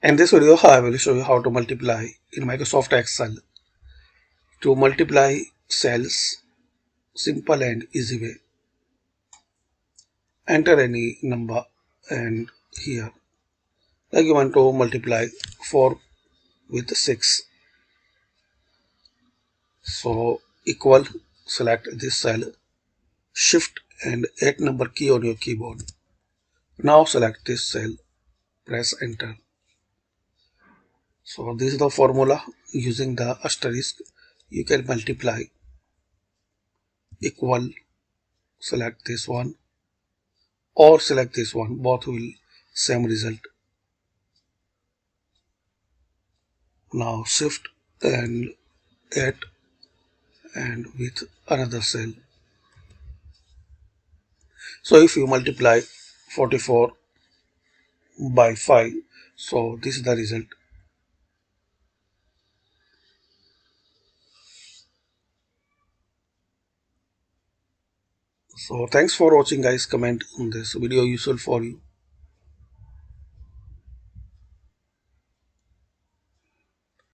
In this video, I will show you how to multiply in Microsoft Excel. To multiply cells, simple and easy way. Enter any number and here, like you want to multiply 4 with 6. So equal, select this cell, shift and 8 number key on your keyboard. Now select this cell, press enter. So this is the formula. Using the asterisk, you can multiply equal, select this one or select this one, both will same result. Now shift and add and with another cell. So if you multiply 44 by 5, so this is the result. So thanks for watching guys. Comment on this video useful for you.